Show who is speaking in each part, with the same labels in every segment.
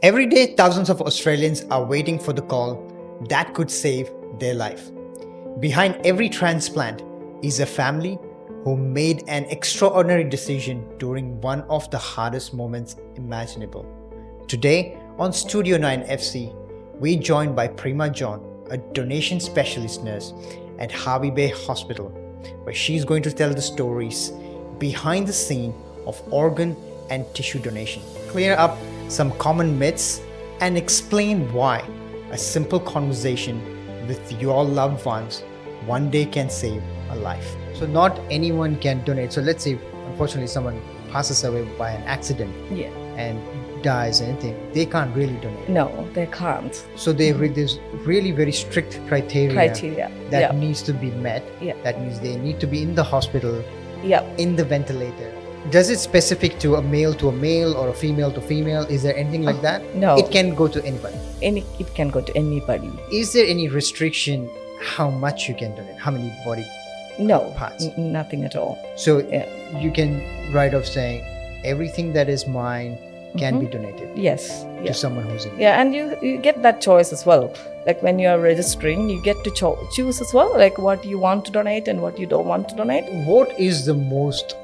Speaker 1: Every day, thousands of Australians are waiting for the call that could save their life. Behind every transplant is a family who made an extraordinary decision during one of the hardest moments imaginable. Today, on Studio 9 FC, we're joined by Prima John, a donation specialist nurse at Harvey Bay Hospital, where she's going to tell the stories behind the scene of organ and tissue donation, clear up some common myths, and explain why a simple conversation with your loved ones one day can save a life. So, not anyone can donate. So, let's say, unfortunately, someone passes away by an accident
Speaker 2: Yeah.
Speaker 1: and dies, anything, they can't really donate.
Speaker 2: No, they can't.
Speaker 1: So, there's really very strict criteria that
Speaker 2: Yeah.
Speaker 1: needs to be met.
Speaker 2: Yeah.
Speaker 1: That means they need to be in the hospital,
Speaker 2: Yeah.
Speaker 1: in the ventilator. Does it specific to a male or a female to female? Is there anything like that?
Speaker 2: No.
Speaker 1: It can go to anybody.
Speaker 2: It can go to anybody.
Speaker 1: Is there any restriction how much you can donate? How many body
Speaker 2: No.
Speaker 1: parts?
Speaker 2: Nothing at all.
Speaker 1: So
Speaker 2: Yeah.
Speaker 1: you can write off saying everything that is mine can be donated
Speaker 2: Yes.
Speaker 1: to
Speaker 2: Yeah.
Speaker 1: someone who's in need.
Speaker 2: Yeah, and you get that choice as well. Like when you are registering, you get to choose as well, like what you want to donate and what you don't want to donate.
Speaker 1: What is the most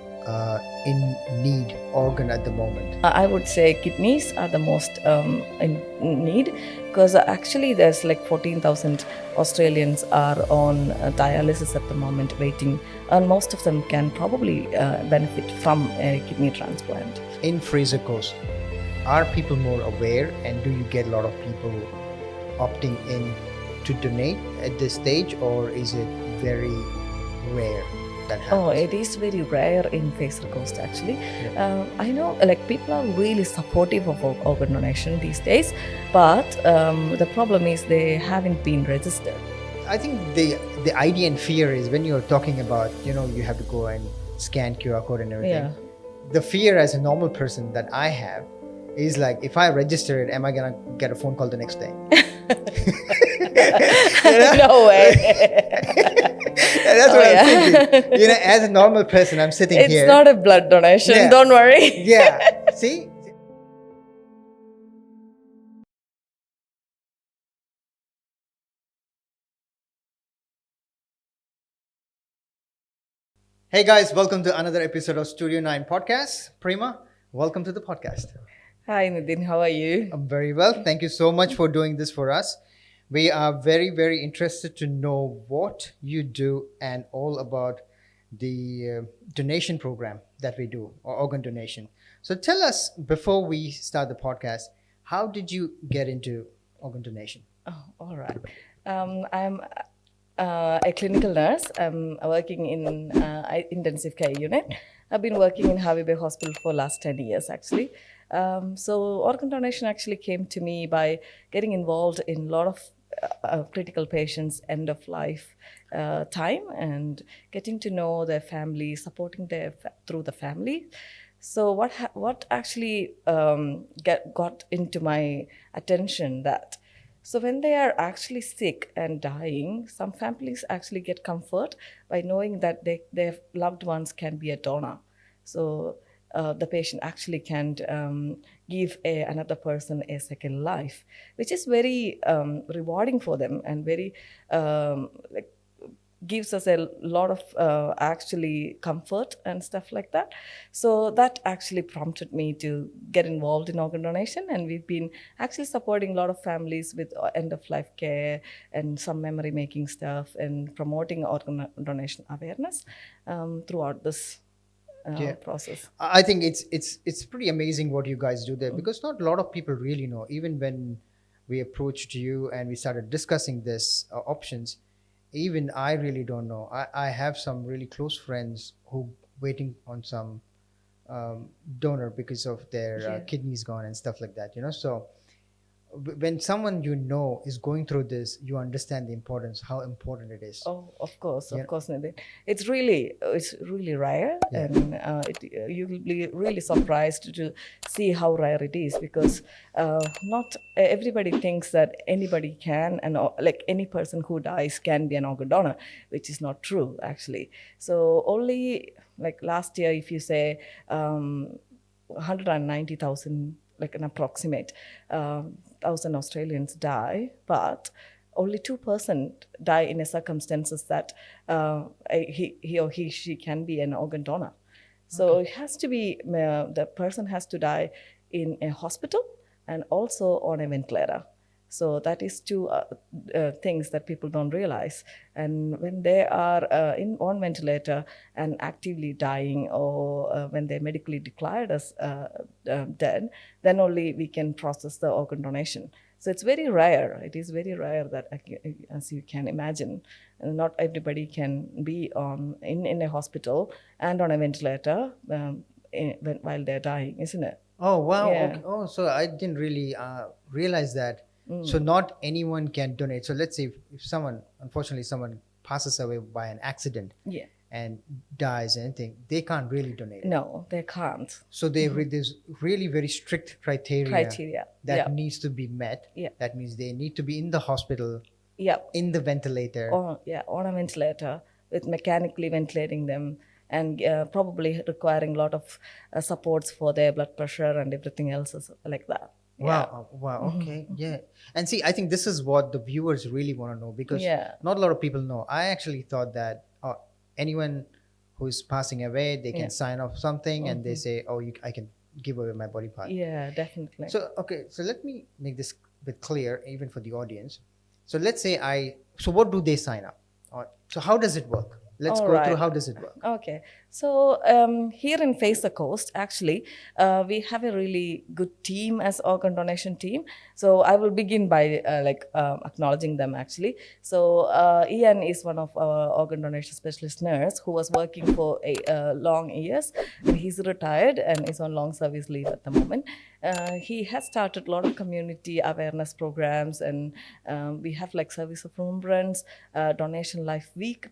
Speaker 1: in need organ at the moment?
Speaker 2: I would say kidneys are the most in need, because actually there's like 14,000 Australians are on dialysis at the moment waiting, and most of them can probably benefit from a kidney transplant.
Speaker 1: In Fraser Coast, are people more aware, and do you get a lot of people opting in to donate at this stage, or is it very rare that happens?
Speaker 2: Oh, it is very rare in Fraser Coast actually. I know like people are really supportive of organ donation these days, but the problem is they haven't been registered.
Speaker 1: I think the idea and fear is when you're talking about, you have to go and scan QR code and everything.
Speaker 2: Yeah.
Speaker 1: The fear as a normal person that I have is like, if I register it, am I gonna get a phone call the next day?
Speaker 2: No way.
Speaker 1: That's what I'm thinking. As a normal person, I'm sitting
Speaker 2: It's
Speaker 1: here.
Speaker 2: not a blood donation,
Speaker 1: Yeah.
Speaker 2: don't worry.
Speaker 1: Yeah. See? Hey guys, welcome to another episode of Studio 9 Podcast. Prima, welcome to the podcast.
Speaker 2: Hi Nidin, how are you?
Speaker 1: I'm very well. Thank you so much for doing this for us. We are very, very interested to know what you do and all about the donation program that we do, or organ donation. So tell us, before we start the podcast, how did you get into organ donation?
Speaker 2: Oh, all right. I'm a clinical nurse. I'm working in intensive care unit. I've been working in Harvey Bay Hospital for last 10 years actually. So organ donation actually came to me by getting involved in a lot of critical patients' end of life time and getting to know their family, supporting their through the family. So what actually got into my attention that so when they are actually sick and dying, some families actually get comfort by knowing that their loved ones can be a donor. So the patient actually can give another person a second life, which is very rewarding for them and very like gives us a lot of actually comfort and stuff like that. So that actually prompted me to get involved in organ donation, and we've been actually supporting a lot of families with end of life care and some memory making stuff and promoting organ donation awareness throughout this process.
Speaker 1: I think it's pretty amazing what you guys do there, because not a lot of people really know. Even when we approached you and we started discussing this options, even I really don't know. I have some really close friends who waiting on some donor because of their kidneys gone and stuff like that. So when someone is going through this, you understand the importance, how important it is.
Speaker 2: Oh, of course, Nidin. It's really rare, and you will be really surprised to see how rare it is, because not everybody thinks that anybody can, and like any person who dies can be an organ donor, which is not true actually. So only like last year, if you say 190,000 like an approximate 1,000 Australians die, but only 2% die in a circumstances that he or she can be an organ donor. So it has to be, the person has to die in a hospital and also on a ventilator. So that is two things that people don't realize. And when they are on ventilator and actively dying, or when they're medically declared as dead, then only we can process the organ donation. So it's very rare. It is very rare that, as you can imagine, not everybody can be in a hospital and on a ventilator while they're dying, isn't it?
Speaker 1: Oh wow!
Speaker 2: Yeah.
Speaker 1: Okay. Oh, so I didn't really realize that. So not anyone can donate. So let's say if someone, unfortunately, someone passes away by an accident
Speaker 2: Yeah.
Speaker 1: and dies, and anything, they can't really donate. It.
Speaker 2: No, they can't.
Speaker 1: So there's really very strict
Speaker 2: Criteria.
Speaker 1: that
Speaker 2: Yeah.
Speaker 1: needs to be met.
Speaker 2: Yeah.
Speaker 1: That means they need to be in the hospital,
Speaker 2: Yeah.
Speaker 1: in the ventilator.
Speaker 2: On a ventilator with mechanically ventilating them, and probably requiring a lot of supports for their blood pressure and everything else like that.
Speaker 1: Wow, wow, okay, yeah. And see, I think this is what the viewers really want to know, because
Speaker 2: Yeah.
Speaker 1: not a lot of people know. I actually thought that anyone who's passing away, they can
Speaker 2: Yeah.
Speaker 1: sign off something and they say, oh, I can give away my body part.
Speaker 2: Yeah, definitely.
Speaker 1: So, okay, so let me make this a bit clear, even for the audience. So let's say so what do they sign up? So how does it work? Let's
Speaker 2: All
Speaker 1: go through
Speaker 2: right.
Speaker 1: how does it work.
Speaker 2: Okay, so here in Face the Coast, actually, we have a really good team as organ donation team. So I will begin by acknowledging them actually. So Ian is one of our organ donation specialist nurse who was working for long years, and he's retired and is on long service leave at the moment. He has started a lot of community awareness programs, and we have like service of remembrance, donation life week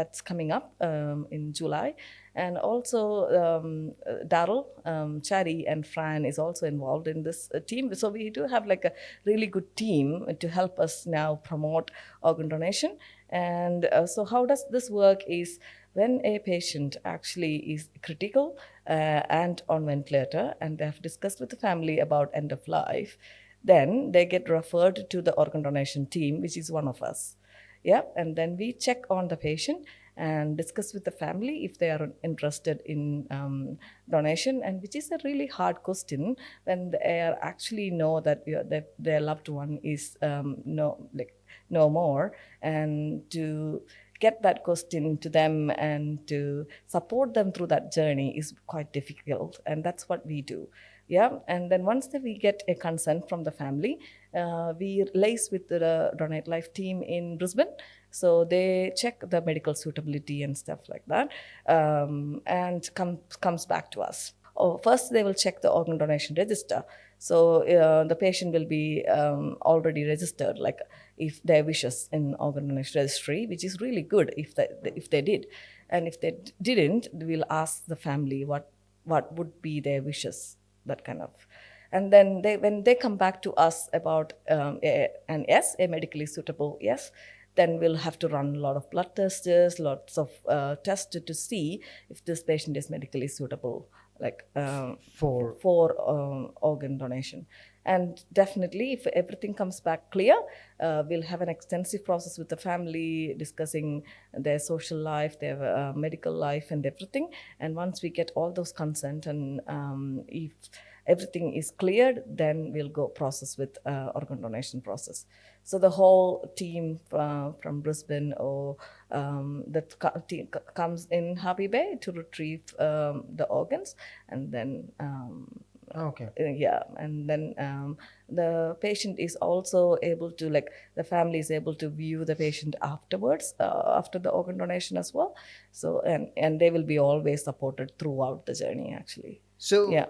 Speaker 2: that's coming up in July, and also Daryl, Chari, and Fran is also involved in this team. So we do have like a really good team to help us now promote organ donation. And so how does this work is, when a patient actually is critical and on ventilator, and they have discussed with the family about end of life, then they get referred to the organ donation team, which is one of us. Yeah, and then we check on the patient and discuss with the family if they are interested in donation, and which is a really hard question when they are actually know that their loved one is no more, and to get that question to them and to support them through that journey is quite difficult, and that's what we do. Yeah, and then once we get a consent from the family, we liaise with the Donate Life team in Brisbane. So they check the medical suitability and stuff like that, and comes back to us. First, they will check the organ donation register. So the patient will be already registered, like if their wishes in organ donation registry, which is really good if they did, and if they didn't, we'll ask the family what would be their wishes, that kind of. And then when they come back to us about a medically suitable yes, then we'll have to run a lot of blood tests, lots of tests to see if this patient is medically suitable, like for organ donation. And definitely, if everything comes back clear, we'll have an extensive process with the family, discussing their social life, their medical life, and everything. And once we get all those consent, and if everything is cleared, then we'll go process with organ donation process. So the whole team from Brisbane or team comes in Harvey Bay to retrieve the organs, and then
Speaker 1: Okay.
Speaker 2: yeah, and then the patient is also able to, like, the family is able to view the patient afterwards, after the organ donation as well. So and they will be always supported throughout the journey actually.
Speaker 1: So
Speaker 2: Yeah.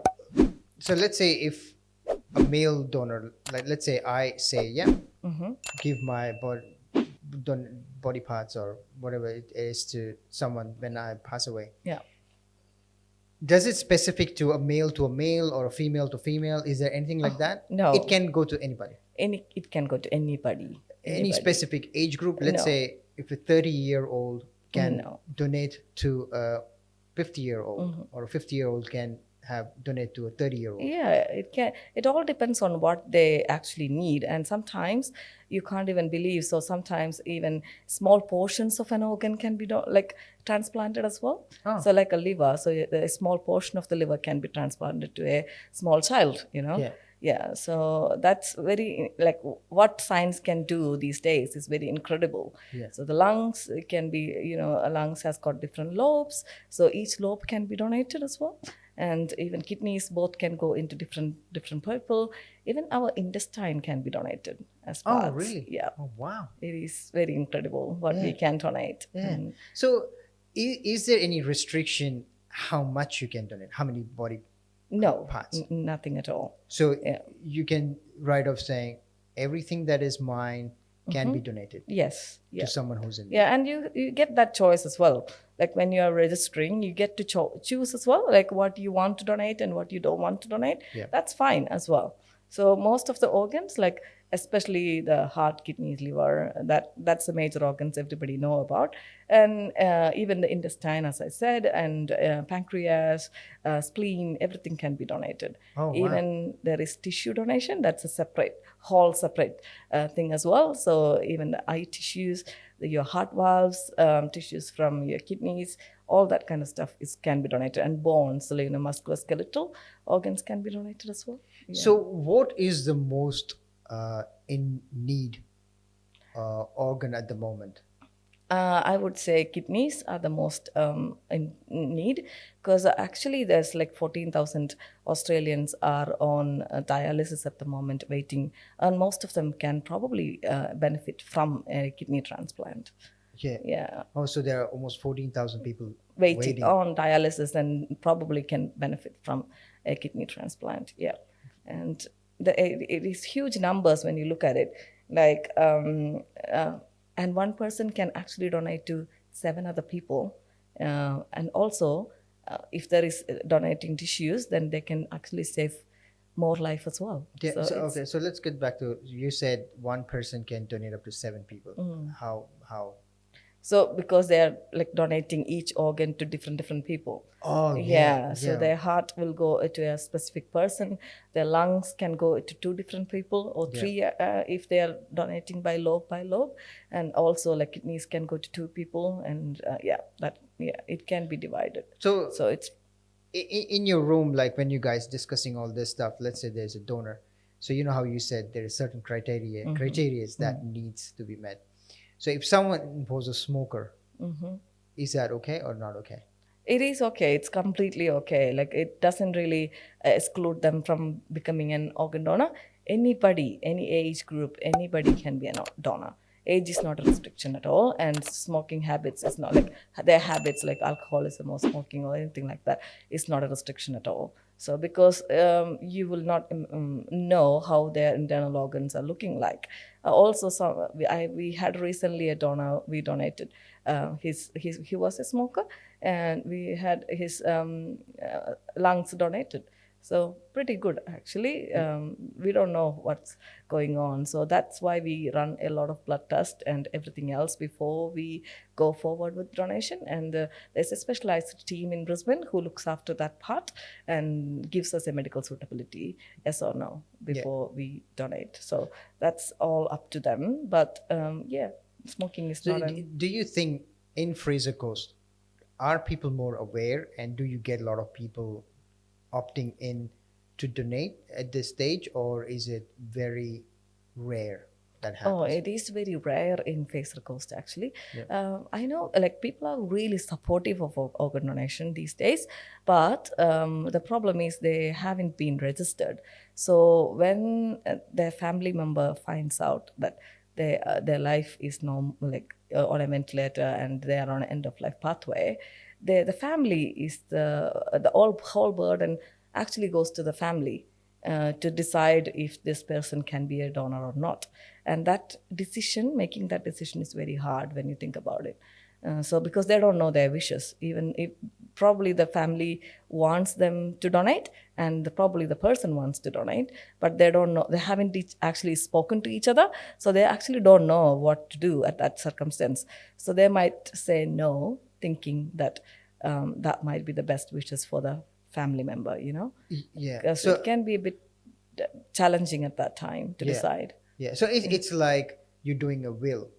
Speaker 1: So let's say if a male donor, like let's say I say, yeah, give my body parts or whatever it is to someone when I pass away.
Speaker 2: Yeah.
Speaker 1: Does it specific to a male or a female to female? Is there anything like that?
Speaker 2: no.
Speaker 1: It can go to anybody.
Speaker 2: It can go to anybody.
Speaker 1: Any specific age group? Let's
Speaker 2: No.
Speaker 1: say if a 30-year-old can
Speaker 2: No.
Speaker 1: donate to a 50-year-old, or a 50-year-old can have donate to a 30-year-old?
Speaker 2: Yeah, it can. It all depends on what they actually need, and sometimes you can't even believe. So sometimes even small portions of an organ can be like transplanted as well.
Speaker 1: Oh.
Speaker 2: So like a liver, so a small portion of the liver can be transplanted to a small child.
Speaker 1: Yeah.
Speaker 2: Yeah, so that's very like what science can do these days is very incredible.
Speaker 1: Yeah.
Speaker 2: So the lungs can be, a lungs has got different lobes, so each lobe can be donated as well. And even kidneys both can go into different people. Even our intestine can be donated as
Speaker 1: Oh,
Speaker 2: parts.
Speaker 1: really?
Speaker 2: Yeah,
Speaker 1: Oh, wow.
Speaker 2: it is very incredible what we can donate.
Speaker 1: Yeah. So, is there any restriction how much you can donate? How many body
Speaker 2: No,
Speaker 1: parts?
Speaker 2: nothing at all.
Speaker 1: So
Speaker 2: Yeah.
Speaker 1: you can write off saying everything that is mine can be donated
Speaker 2: Yes.
Speaker 1: to
Speaker 2: Yeah.
Speaker 1: someone who's in need.
Speaker 2: Yeah, and you get that choice as well. Like when you are registering, you get to choose as well, like what you want to donate and what you don't want to donate.
Speaker 1: Yeah.
Speaker 2: That's fine as well. So most of the organs, like especially the heart, kidneys, liver, that's the major organs everybody know about, and even the intestine, as I said, and pancreas, spleen, everything can be donated.
Speaker 1: Oh, wow.
Speaker 2: Even there is tissue donation. That's a whole separate thing as well. So even the eye tissues, your heart valves, tissues from your kidneys, all that kind of stuff can be donated, and bones, so musculoskeletal organs can be donated as well. Yeah.
Speaker 1: So, what is the most in need organ at the moment?
Speaker 2: I would say kidneys are the most in need, because actually there's like 14,000 Australians are on dialysis at the moment waiting, and most of them can probably benefit from a kidney transplant.
Speaker 1: Yeah.
Speaker 2: Yeah,
Speaker 1: Oh, so there are almost 14,000 people
Speaker 2: waiting on dialysis and probably can benefit from a kidney transplant. Yeah, and it is huge numbers when you look at it. Like, and one person can actually donate to 7 other people, and also if there is donating tissues, then they can actually save more life as well.
Speaker 1: Yeah.
Speaker 2: So
Speaker 1: So,
Speaker 2: it's-
Speaker 1: okay. So let's get back to you said one person can donate up to 7 people. How?
Speaker 2: So because they are like donating each organ to different people.
Speaker 1: Oh,
Speaker 2: Yeah. So
Speaker 1: yeah.
Speaker 2: their heart will go to a specific person. Their lungs can go to 2 different people, or 3 if they are donating by lobe. And also like kidneys can go to 2 people, and it can be divided.
Speaker 1: So,
Speaker 2: So it's
Speaker 1: in your room, like when you guys discussing all this stuff, let's say there's a donor. So you know how you said there is certain criteria that needs to be met. So if someone was a smoker, is that okay or not okay?
Speaker 2: It is okay. It's completely okay. Like it doesn't really exclude them from becoming an organ donor. Anybody, any age group, anybody can be a donor. Age is not a restriction at all, and smoking habits is not like their habits, like alcoholism or smoking or anything like that, is not a restriction at all. So because you will not know how their internal organs are looking like. Also, we had recently a donor. We donated. He was a smoker, and we had his lungs donated. So pretty good actually. We don't know what's going on, so that's why we run a lot of blood tests and everything else before we go forward with donation. And there's a specialized team in Brisbane who looks after that part and gives us a medical suitability, yes or no, before we donate. So that's all up to them. But smoking is
Speaker 1: So
Speaker 2: not.
Speaker 1: do you think in Fraser Coast are people more aware, and do you get a lot of people opting in to donate at this stage, or is it very rare that happens?
Speaker 2: Oh, it is very rare in Fraser Coast actually. I know like people are really supportive of organ donation these days, but the problem is they haven't been registered. So when their family member finds out that their life is on a ventilator and they are on an end of life pathway, the family is the whole burden actually goes to the family to decide if this person can be a donor or not. And making that decision is very hard when you think about it. So because they don't know their wishes, even if probably the family wants them to donate, and probably the person wants to donate, but they don't know, they haven't actually spoken to each other, so they actually don't know what to do at that circumstance. So they might say no, thinking that that might be the best wishes for the family member, you know,
Speaker 1: Yeah.
Speaker 2: because it can be a bit challenging at that time to
Speaker 1: Yeah.
Speaker 2: decide.
Speaker 1: Yeah. So it's like you're doing a will.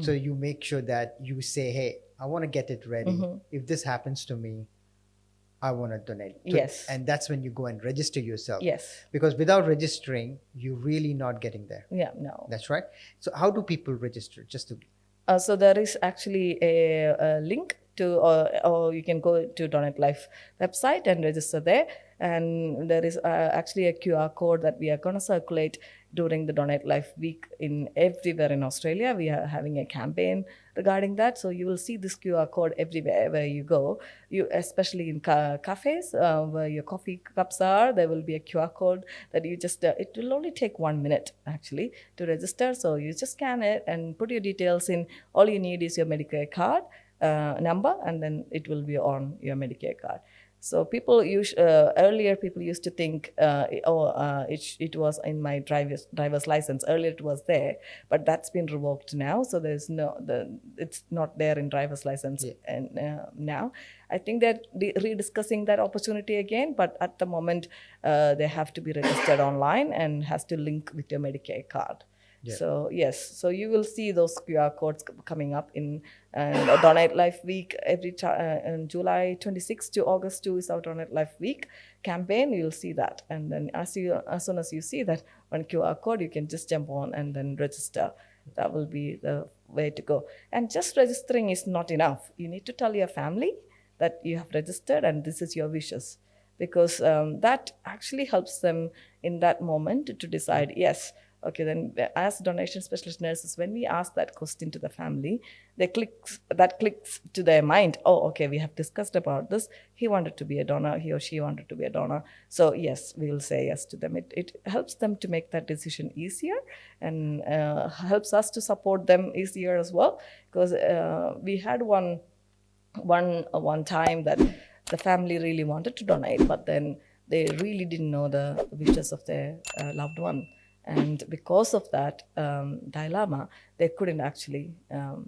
Speaker 1: So you make sure that you say, hey, I want to get it ready. If this happens to me, I want to donate.
Speaker 2: Yes.
Speaker 1: And that's when you go and register yourself.
Speaker 2: Yes.
Speaker 1: Because without registering, you're really not getting there.
Speaker 2: Yeah, no.
Speaker 1: That's right. So how do people register? Just to
Speaker 2: So there is actually a link to, or you can go to Donate Life website and register there. And there is actually a QR code that we are going to circulate during the Donate Life week in everywhere in Australia. We are having a campaign regarding that. So you will see this QR code everywhere where you go. You, especially in cafes where your coffee cups are, there will be a QR code that you just, it will only take 1 minute actually to register. So you just scan it and put your details in. All you need is your Medicare card number, and then it will be on your Medicare card. So people earlier people used to think, it was in my driver's license. Earlier it was there, but that's been revoked now. So there's it's not there in driver's license.
Speaker 1: Yeah.
Speaker 2: And now I think they're rediscussing that opportunity again. But at the moment, they have to be registered online and has to link with your Medicare card.
Speaker 1: Yeah.
Speaker 2: So yes, so you will see those QR codes coming up in Donate Life Week every in July 26 to August 2 is our Donate Life Week campaign. You'll see that, and then as soon as you see that one QR code, you can just jump on and then register. That will be the way to go. And just registering is not enough. You need to tell your family that you have registered and this is your wishes, because that actually helps them in that moment to decide, yes, okay, then as donation specialist nurses, when we ask that question to the family, that clicks to their mind. Oh, okay, we have discussed about this. He wanted to be a donor, he or she wanted to be a donor. So yes, we will say yes to them. It helps them to make that decision easier, and helps us to support them easier as well. Because we had one time that the family really wanted to donate, but then they really didn't know the wishes of their loved one. And because of that dilemma, they couldn't actually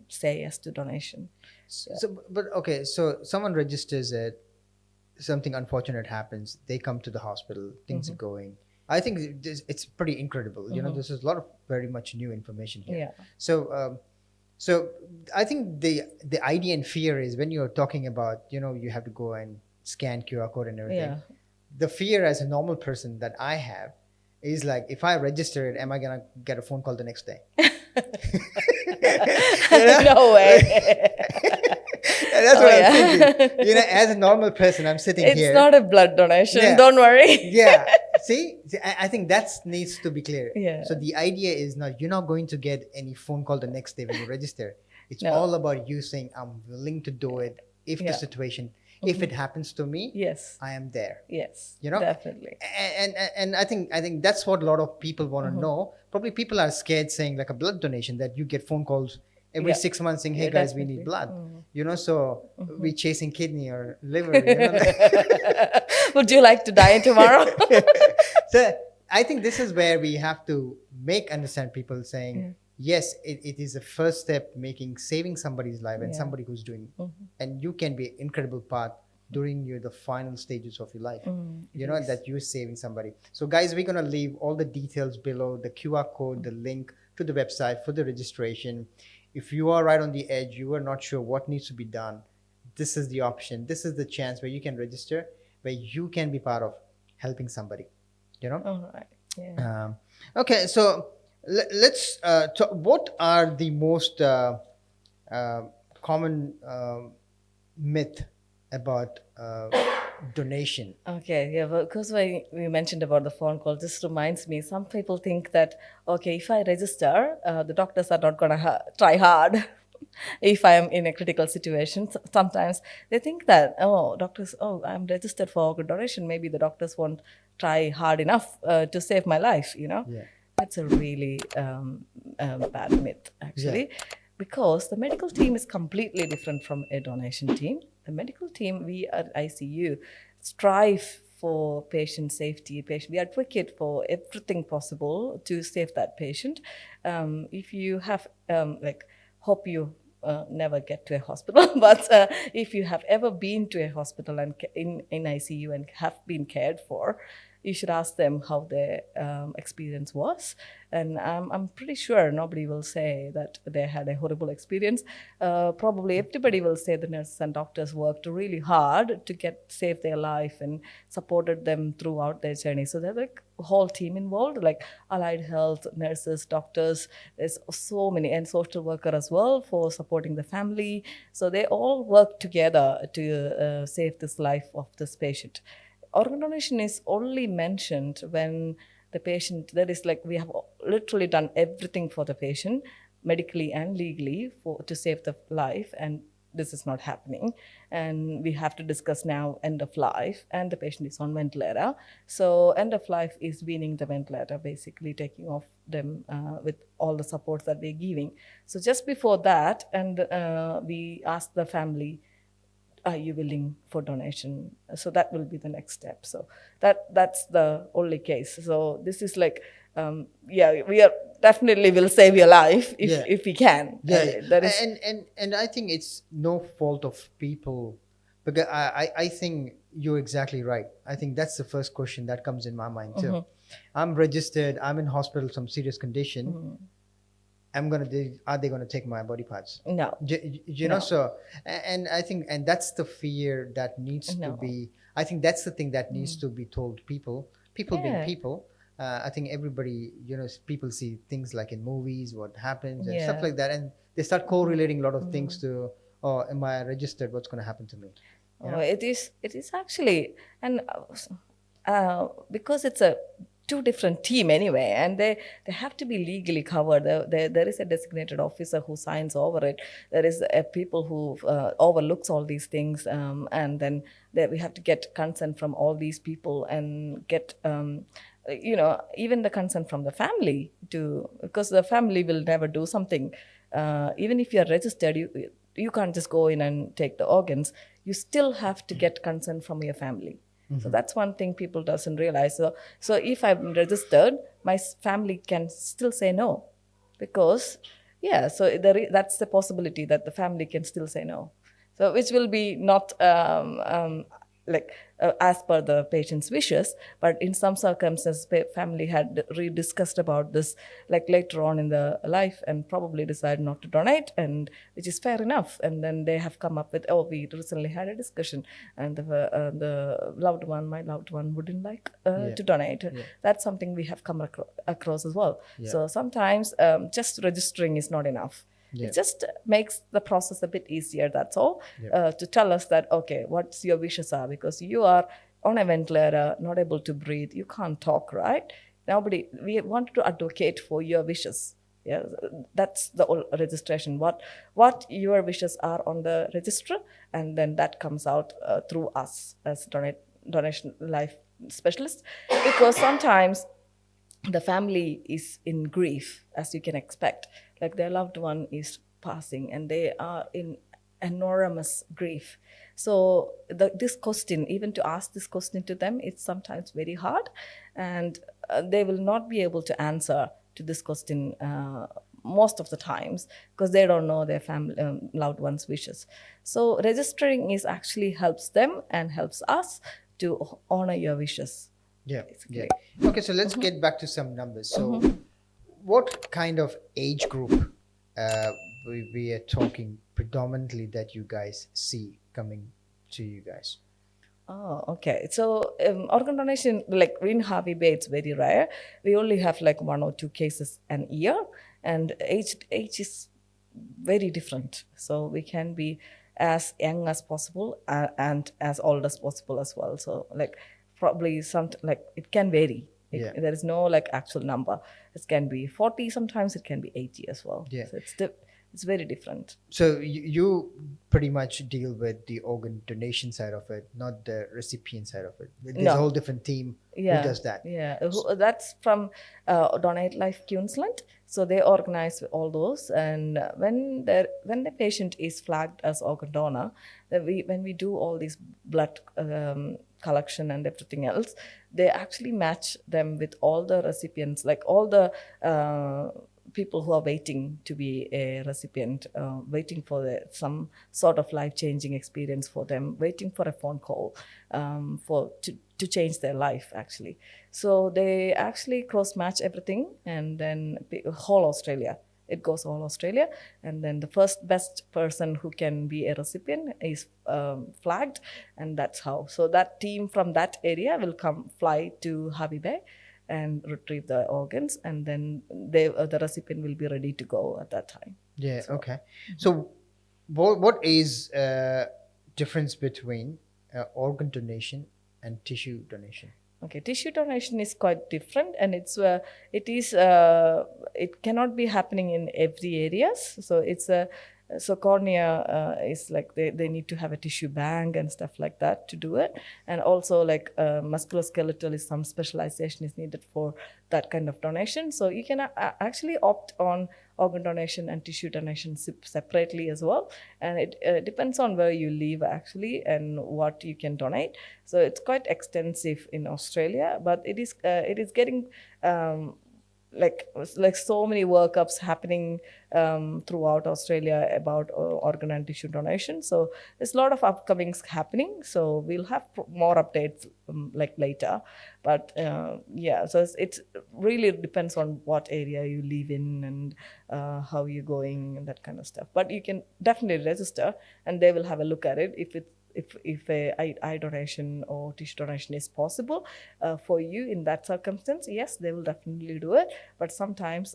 Speaker 2: say yes to donation.
Speaker 1: So, but okay, so someone registers it, something unfortunate happens, they come to the hospital, things are going. I think it's pretty incredible. You know, this is a lot of very much new information here.
Speaker 2: Yeah.
Speaker 1: So, so I think the idea and fear is when you're talking about, you know, you have to go and scan QR code and everything.
Speaker 2: Yeah.
Speaker 1: The fear as a normal person that I have is like, if I register it, am I gonna get a phone call the next day?
Speaker 2: No way.
Speaker 1: That's what I'm thinking. You know, as a normal person, I'm sitting
Speaker 2: It's
Speaker 1: here.
Speaker 2: not a blood donation.
Speaker 1: Yeah.
Speaker 2: Don't worry.
Speaker 1: Yeah. See, I think that needs to be clear.
Speaker 2: Yeah.
Speaker 1: So the idea is not, you're not going to get any phone call the next day when you register. It's
Speaker 2: No.
Speaker 1: all about you saying, I'm willing to do it if the
Speaker 2: Yeah.
Speaker 1: situation, if it happens to me,
Speaker 2: Yes.
Speaker 1: I am there.
Speaker 2: Yes.
Speaker 1: You know?
Speaker 2: Definitely.
Speaker 1: And I think that's what a lot of people want to know. Probably people are scared saying like a blood donation, that you get phone calls every
Speaker 2: Yeah.
Speaker 1: 6 months saying, hey
Speaker 2: Yeah,
Speaker 1: guys, we
Speaker 2: definitely.
Speaker 1: need blood. You know, so we're chasing kidney or liver. You know?
Speaker 2: Would you like to die tomorrow?
Speaker 1: So I think this is where we have to understand people saying, yes, it is a first step saving somebody's life and
Speaker 2: Yeah.
Speaker 1: somebody who's doing, and you can be an incredible part during the final stages of your life. You know, that you're saving somebody. So guys, we're going to leave all the details below, the QR code, the link to the website for the registration. If you are right on the edge, you are not sure what needs to be done, this is the option. This is the chance where you can register, where you can be part of helping somebody, you know?
Speaker 2: All right. Yeah.
Speaker 1: Okay, so let's talk. What are the most common myth about donation?
Speaker 2: Okay, yeah, because when we mentioned about the phone call, this reminds me, some people think that, okay, if I register, the doctors are not going to try hard if I am in a critical situation. Sometimes they think that, doctors, I'm registered for organ donation, maybe the doctors won't try hard enough to save my life, you know?
Speaker 1: Yeah.
Speaker 2: That's a really bad myth, actually. Because the medical team is completely different from a donation team. The medical team, we at ICU strive for patient safety. We advocate for everything possible to save that patient. If you have, hope you never get to a hospital. But if you have ever been to a hospital and in ICU and have been cared for, you should ask them how their experience was. And I'm pretty sure nobody will say that they had a horrible experience. Probably everybody will say the nurses and doctors worked really hard to save their life and supported them throughout their journey. So they're like a whole team involved, like allied health, nurses, doctors. There's so many, and social worker as well for supporting the family. So they all work together to save this life of this patient. Organ donation is only mentioned when the patient, that is like we have literally done everything for the patient medically and legally to save the life, and this is not happening, and we have to discuss now end of life, and the patient is on ventilator. So end of life is weaning the ventilator, basically taking off them with all the support that we're giving. So just before that, and we ask the family, are you willing for donation? So that will be the next step. So that's the only case. So this is like, yeah, we are definitely will save your life if we can.
Speaker 1: Yeah,
Speaker 2: That is,
Speaker 1: and I think it's no fault of people, because I think you're exactly right. I think that's the first question that comes in my mind too. I'm registered, I'm in hospital, some serious condition. Are they gonna take my body parts?
Speaker 2: no.
Speaker 1: You know, so and I think, and that's the fear that needs to
Speaker 2: No.
Speaker 1: be. I think that's the thing that needs to be told people. People being
Speaker 2: Yeah.
Speaker 1: people. I think everybody, you know, people see things like in movies, what happens and stuff
Speaker 2: Yeah.
Speaker 1: like that, and they start correlating a lot of things to, oh, am I registered? What's going to happen to me? You know?
Speaker 2: It is actually, and because it's a two different team anyway, and they have to be legally covered. There is a designated officer who signs over it. There is people who overlooks all these things, and then we have to get consent from all these people and get even the consent from the family to, because the family will never do something. Even if you are registered, you can't just go in and take the organs. You still have to get consent from your family. So that's one thing people doesn't realize. So if I'm registered, my family can still say no, because so that's the possibility that the family can still say no. So which will be not like as per the patient's wishes, but in some circumstances family had rediscussed about this like later on in the life and probably decided not to donate, and which is fair enough. And then they have come up with, oh, we recently had a discussion and my loved one wouldn't like to donate. That's something we have come across as well. So sometimes just registering is not enough. It just makes the process a bit easier, that's all, to tell us that, okay, what's your wishes are, because you are on a ventilator, not able to breathe, you can't talk, right? We want to advocate for your wishes. Yeah, that's the registration. What your wishes are on the register, and then that comes out through us as donation life specialists, because sometimes the family is in grief, as you can expect. Like their loved one is passing and they are in enormous grief. So this question, even to ask this question to them, it's sometimes very hard, and they will not be able to answer to this question most of the times, because they don't know their family loved ones' wishes. So registering is actually helps them and helps us to honor your wishes.
Speaker 1: Yeah.
Speaker 2: Basically.
Speaker 1: Okay, so let's get back to some numbers. So, what kind of age group we are talking predominantly that you guys see coming to you guys?
Speaker 2: Oh, okay. So organ donation, like in Harvey Bay, it's very rare. We only have like 1 or 2 cases an year, and age is very different. So we can be as young as possible and as old as possible as well. So like probably it can vary. There is no like actual number. It can be 40, sometimes it can be 80 as well.
Speaker 1: Yeah.
Speaker 2: So it's very different.
Speaker 1: So you pretty much deal with the organ donation side of it, not the recipient side of it. There's a whole different team who does that.
Speaker 2: Yeah, that's from Donate Life Queensland. So they organize all those, and when the patient is flagged as organ donor, when we do all these blood collection and everything else, they actually match them with all the recipients, like all the people who are waiting to be a recipient, waiting for some sort of life-changing experience for them, waiting for a phone call to change their life, actually. So they actually cross-match everything, and then whole Australia. It goes all Australia, and then the first best person who can be a recipient is flagged, and that's how. So that team from that area will fly to Harvey Bay and retrieve the organs, and then the recipient will be ready to go at that time.
Speaker 1: Yeah. Okay. So, what is difference between organ donation and tissue donation?
Speaker 2: Okay, tissue donation is quite different, and it cannot be happening in every areas. So so cornea is like they need to have a tissue bank and stuff like that to do it, and also like musculoskeletal is some specialization is needed for that kind of donation. So you can actually opt on organ donation and tissue donation separately as well, and it depends on where you live actually and what you can donate. So it's quite extensive in Australia, but it is getting like so many workups happening throughout Australia about organ and tissue donation. So there's a lot of upcomings happening. So we'll have more updates like later. But yeah, so it really depends on what area you live in and how you're going and that kind of stuff. But you can definitely register, and they will have a look at it if a eye donation or tissue donation is possible for you in that circumstance. Yes, they will definitely do it, but sometimes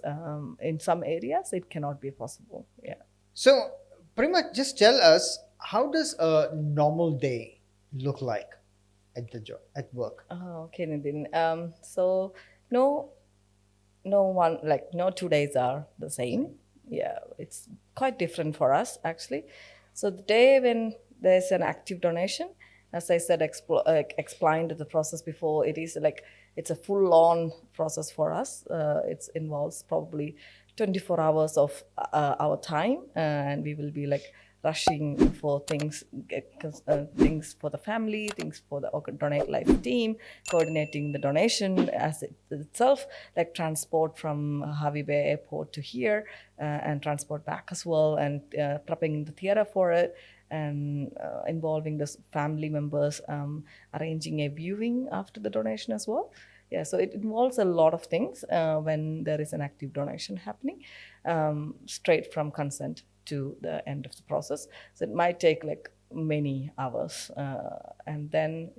Speaker 2: in some areas it cannot be possible. Yeah.
Speaker 1: So, pretty much, just tell us, how does a normal day look like at the job, at work?
Speaker 2: Okay, Nidin. So no one, like no 2 days are the same. Yeah, it's quite different for us actually. So the day when there's an active donation, as I said, explained the process before, it's a full-on process for us. It involves probably 24 hours of our time, and we will be like rushing for things for the family, things for the Donate Life team, coordinating the donation as itself, like transport from Harvey Bay Airport to here, and transport back as well, and prepping the theater for it, and involving the family members, arranging a viewing after the donation as well. Yeah, so it involves a lot of things when there is an active donation happening, straight from consent to the end of the process. So it might take like many hours, and then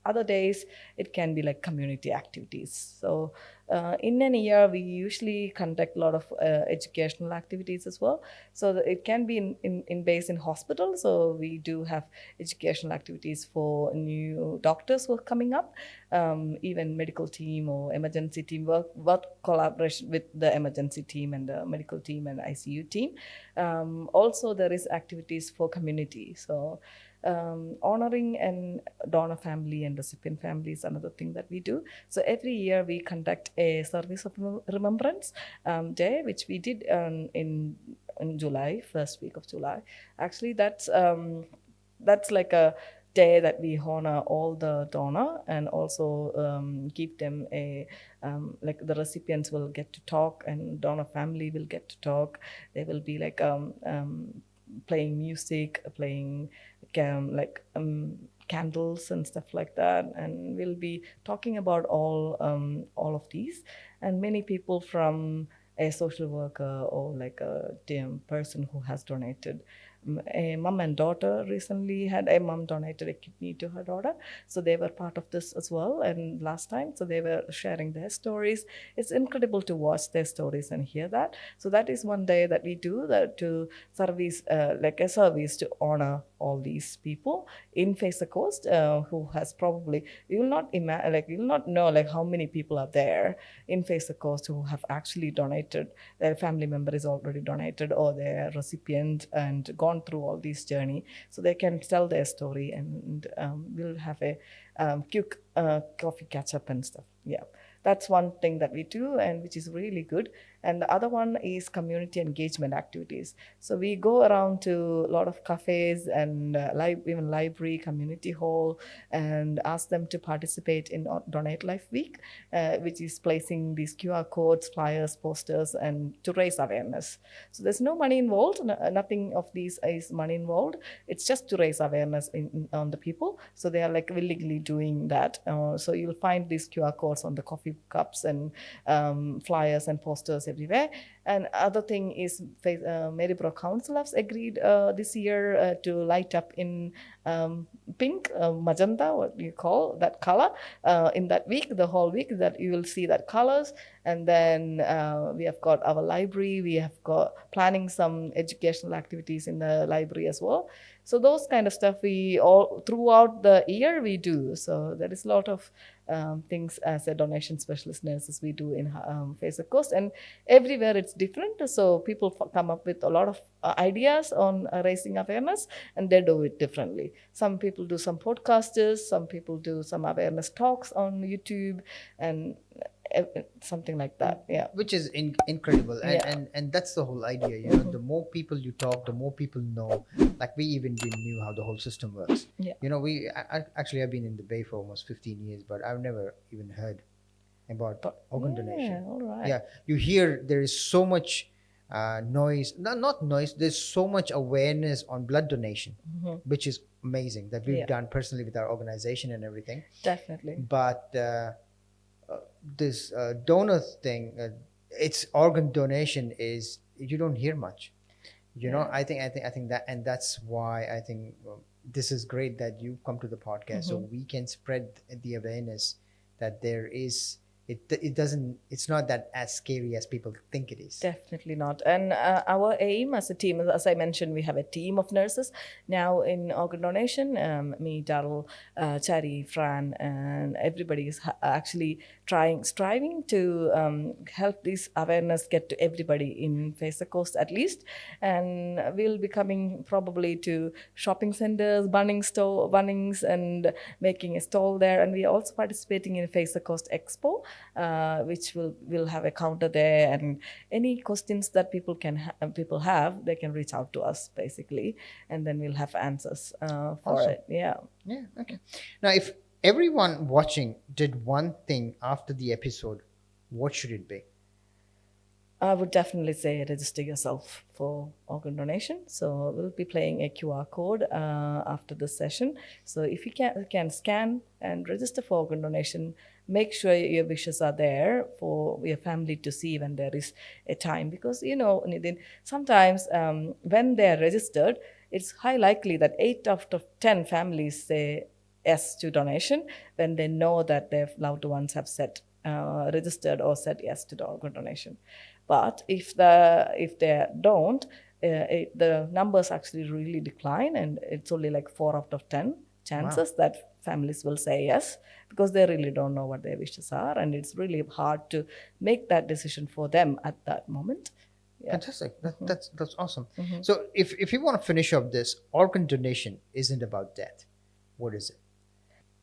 Speaker 2: other days it can be like community activities. So in a year we usually conduct a lot of educational activities as well. So it can be in base in hospital. So we do have educational activities for new doctors who are coming up, even medical team or emergency team work collaboration with the emergency team and the medical team and ICU team. Also there is activities for community. So honoring and donor family and recipient family is another thing that we do. So every year we conduct a service of remembrance day, which we did in July, first week of July. Actually, that's like a day that we honor all the donor and also give them like the recipients will get to talk and donor family will get to talk. They will be like playing music, playing candles and stuff like that, and we'll be talking about all of these. And many people from a social worker or like a person who has donated. A mom and daughter recently had a mom donated a kidney to her daughter, so they were part of this as well. And last time, so they were sharing their stories. It's incredible to watch their stories and hear that. So that is one day that we do that to service, like a service to honor all these people in Fraser Coast, who has probably you will not know like how many people are there in Fraser Coast who have actually donated. Their family member is already donated or their recipient and gone through all this journey, so they can tell their story, and we'll have a quick coffee catch up and stuff. Yeah, That's one thing that we do, and which is really good. And the other one is community engagement activities. So we go around to a lot of cafes and even library, community hall, and ask them to participate in Donate Life Week, which is placing these QR codes, flyers, posters, and to raise awareness. So there's no money involved. Nothing of these is money involved. It's just to raise awareness on the people. So they are like willingly doing that. So you'll find these QR codes on the coffee cups and flyers and posters everywhere. And other thing is Maryborough Council has agreed this year to light up in pink, magenta, what do you call that color, in that week, the whole week, that you will see that colors. And then we have got our library, we have got planning some educational activities in the library as well. So those kind of stuff we all throughout the year we do. So there is a lot of things as a donation specialist nurses we do in Fraser Coast, and everywhere it's different. So people come up with a lot of ideas on raising awareness, and they do it differently. Some people do some podcasters, some people do some awareness talks on YouTube, and something like that. Yeah.
Speaker 1: Which is incredible, and,
Speaker 2: Yeah.
Speaker 1: and that's the whole idea. You know, the more people you talk, the more people know. Like we even didn't knew how the whole system works.
Speaker 2: Yeah.
Speaker 1: You know, actually I've been in the Bay for almost 15 years, but I've never even heard about organ donation.
Speaker 2: All right.
Speaker 1: Yeah, you hear there is so much noise, not noise. There's so much awareness on blood donation, which is amazing that we've
Speaker 2: Yeah.
Speaker 1: done personally with our organization and everything.
Speaker 2: Definitely.
Speaker 1: But this donor thing, it's organ donation is you don't hear much. You know, I think that, and that's why I think this is great that you come to the podcast so we can spread the awareness that there is. It doesn't. It's not that as scary as people think it is.
Speaker 2: Definitely not. And our aim as a team, as I mentioned, we have a team of nurses now in organ donation. Me, Daryl, Chari, Fran, and everybody is actually striving to help this awareness get to everybody in Fraser Coast at least. And we'll be coming probably to shopping centers, Bunnings, and making a stall there. And we are also participating in Fraser Coast Expo, which will have a counter there, and any questions that people have, they can reach out to us basically, and then we'll have answers for
Speaker 1: Awesome.
Speaker 2: it. Yeah.
Speaker 1: Yeah. Okay. Now, if everyone watching did one thing after the episode, what should it be?
Speaker 2: I would definitely say register yourself for organ donation. So we'll be playing a QR code after this session. So if you can scan and register for organ donation, make sure your wishes are there for your family to see when there is a time. Because, you know, Nidhin, sometimes when they are registered, it's high likely that 8 out of 10 families say yes to donation when they know that their loved ones have registered or said yes to the organ donation. But if they don't, the numbers actually really decline, and it's only like 4 out of 10 chances that families will say yes, because they really don't know what their wishes are, and it's really hard to make that decision for them at that moment. Yeah.
Speaker 1: Fantastic. That's awesome. So if you want to finish up this, organ donation isn't about death. What is it?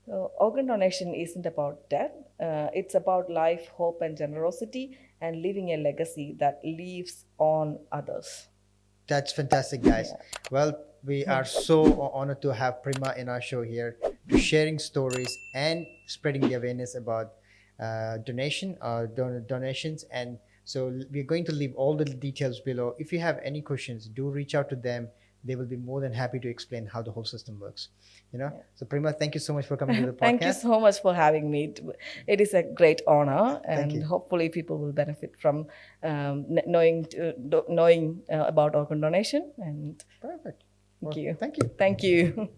Speaker 2: So organ donation isn't about death. It's about life, hope, and generosity, and leaving a legacy that lives on others.
Speaker 1: That's fantastic, guys. Well, we are so honored to have Prima in our show here, to sharing stories and spreading the awareness about donations. And so we're going to leave all the details below. If you have any questions, do reach out to them. They will be more than happy to explain how the whole system works. You know. So Prima, thank you so much for coming to the podcast.
Speaker 2: Thank you so much for having me. It is a great honor, and
Speaker 1: you.
Speaker 2: hopefully people will benefit from knowing about organ donation. And
Speaker 1: Perfect.
Speaker 2: thank you.
Speaker 1: Thank you.
Speaker 2: Thank you.